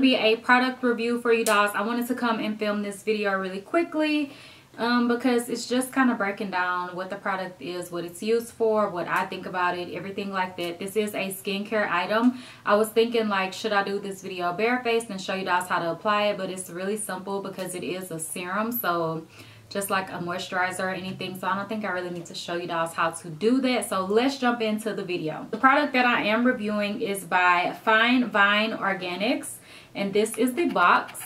be a product review for you guys. I wanted to come and film this video really quickly because it's just kind of breaking down what the product is, what it's used for, what I think about it, everything like that. This is a skincare item. I was thinking, like, should I do this video barefaced and show you guys how to apply it? But it's really simple because it is a serum, so just like a moisturizer or anything. So I don't think I really need to show you guys how to do that. So let's jump into the video. The product that I am reviewing is by FineVine Organics, and this is the box.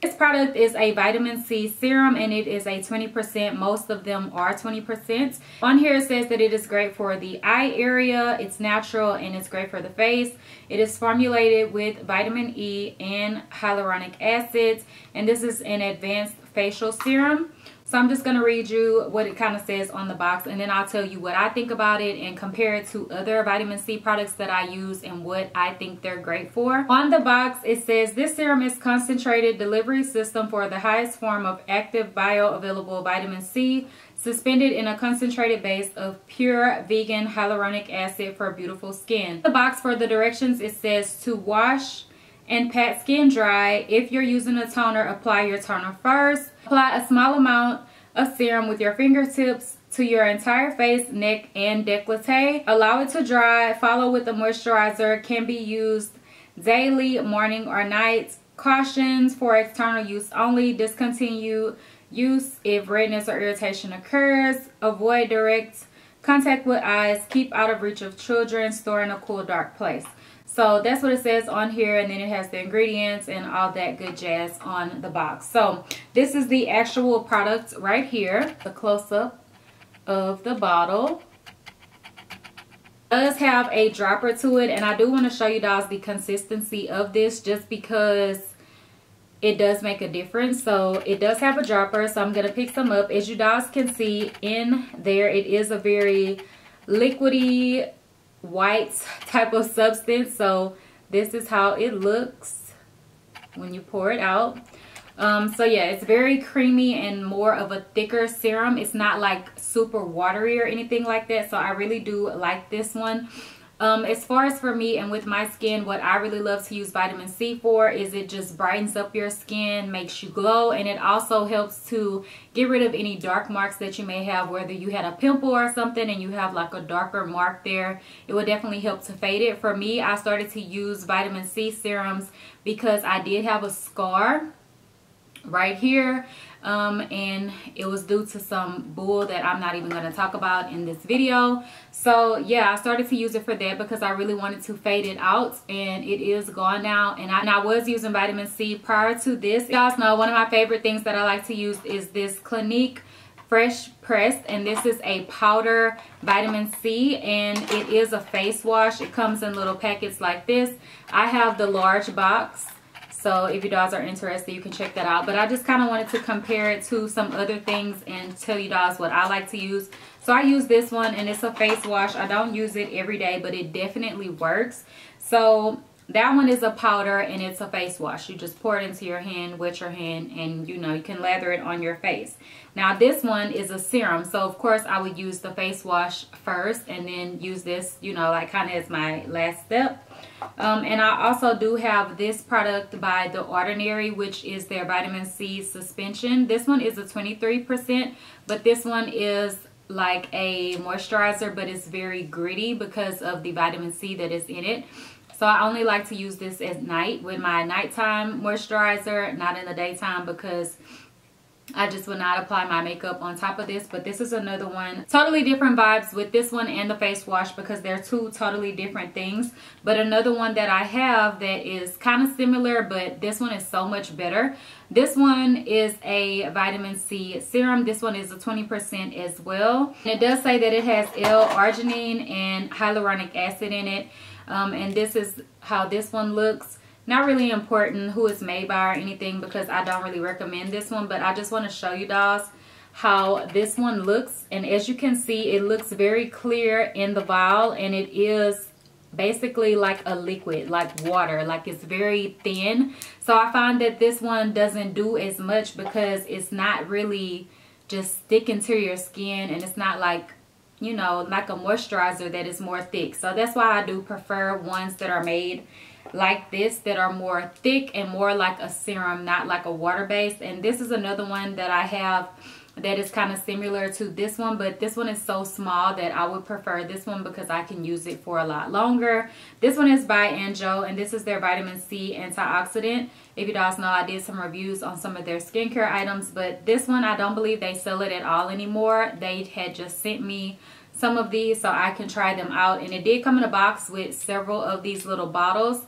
This product is a vitamin C serum, and it is a 20%. Most of them are 20%. On here it says that it is great for the eye area, it's natural, and it's great for the face. It is formulated with vitamin E and hyaluronic acids, and this is an advanced facial serum. So I'm just going to read you what it kind of says on the box, and then I'll tell you what I think about it and compare it to other vitamin C products that I use and what I think they're great for. On the box it says, this serum is concentrated delivery system for the highest form of active bioavailable vitamin C, suspended in a concentrated base of pure vegan hyaluronic acid for beautiful skin. The box for the directions, it says to wash and pat skin dry. If you're using a toner, apply your toner first. Apply a small amount of serum with your fingertips to your entire face, neck, and décolleté. Allow it to dry. Follow with a moisturizer. Can be used daily, morning, or night. Cautions for external use only. Discontinue use if redness or irritation occurs. Avoid direct contact with eyes. Keep out of reach of children. Store in a cool, dark place. So that's what it says on here, and then it has the ingredients and all that good jazz on the box. So this is the actual product right here, the close-up of the bottle. It does have a dropper to it, and I do want to show you guys the consistency of this just because it does make a difference. So it does have a dropper, so I'm going to pick some up. As you guys can see in there, it is a very liquidy white type of substance. So this is how it looks when you pour it out. So yeah, it's very creamy and more of a thicker serum. It's not like super watery or anything like that, so I really do like this one. As far as for me and with my skin, what I really love to use vitamin C for is it just brightens up your skin, makes you glow, and it also helps to get rid of any dark marks that you may have, whether you had a pimple or something and you have like a darker mark there. It will definitely help to fade it. For me, I started to use vitamin C serums because I did have a scar right here, and it was due to some bull that I'm not even going to talk about in this video. So yeah, I started to use it for that because I really wanted to fade it out, and it is gone now. And I was using vitamin C prior to this. You guys know one of my favorite things that I like to use is this Clinique Fresh Pressed, and this is a powder vitamin C, and it is a face wash. It comes in little packets like this. I have the large box, so if you guys are interested, you can check that out. But I just kind of wanted to compare it to some other things and tell you guys what I like to use. So I use this one, and it's a face wash. I don't use it every day, but it definitely works. So that one is a powder, and it's a face wash. You just pour it into your hand, wet your hand, and you know, you can lather it on your face. Now this one is a serum, so of course I would use the face wash first and then use this, you know, like kind of as my last step. And I also do have this product by The Ordinary, which is their vitamin C suspension. This one is a 23%, but this one is like a moisturizer, but it's very gritty because of the vitamin C that is in it. So I only like to use this at night with my nighttime moisturizer, not in the daytime, because I just will not apply my makeup on top of this. But this is another one. Totally different vibes with this one and the face wash because they're two totally different things. But another one that I have that is kind of similar, but this one is so much better. This one is a vitamin C serum. This one is a 20% as well. And it does say that it has L-arginine and hyaluronic acid in it. And this is how this one looks. Not really important who it's made by or anything because I don't really recommend this one, but I just want to show you guys how this one looks. And as you can see, it looks very clear in the vial, and it is basically like a liquid, like water, like it's very thin. So I find that this one doesn't do as much because it's not really just sticking to your skin, and it's not like, you know, like a moisturizer that is more thick. So that's why I do prefer ones that are made like this, that are more thick and more like a serum, not like a water base. And this is another one that I have that is kind of similar to this one, but this one is so small that I would prefer this one because I can use it for a lot longer. This one is by Anjo, and this is their vitamin C antioxidant. If you guys know, I did some reviews on some of their skincare items, but this one I don't believe they sell it at all anymore. They had just sent me some of these so I can try them out, and it did come in a box with several of these little bottles,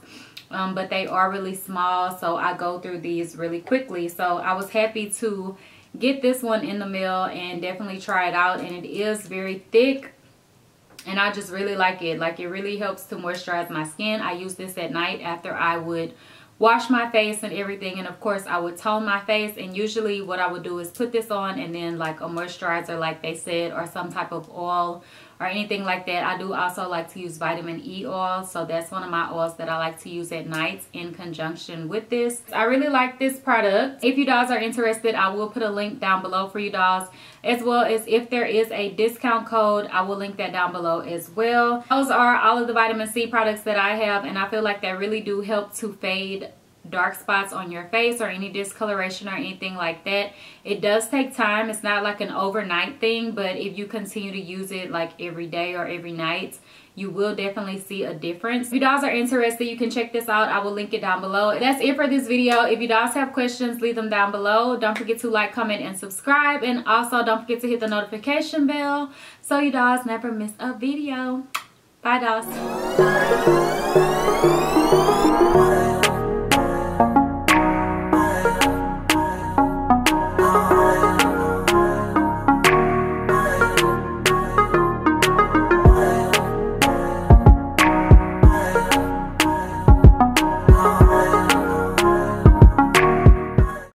but they are really small, so I go through these really quickly. So I was happy to get this one in the mail and definitely try it out, and it is very thick and I just really like it. Like, it really helps to moisturize my skin. I use this at night after I would wash my face and everything, and of course I would tone my face, and usually what I would do is put this on and then like a moisturizer like they said, or some type of oil or anything like that. I do also like to use vitamin E oil, so that's one of my oils that I like to use at night in conjunction with this. I really like this product. If you guys are interested, I will put a link down below for you guys, as well as if there is a discount code, I will link that down below as well. Those are all of the vitamin C products that I have, and I feel like they really do help to fade dark spots on your face or any discoloration or anything like that. It does take time. It's not like an overnight thing, but if you continue to use it like every day or every night, you will definitely see a difference. If you guys are interested, you can check this out. I will link it down below. That's it for this video. If you guys have questions, leave them down below. Don't forget to like, comment, and subscribe, and also don't forget to hit the notification bell so you guys never miss a video. Bye guys.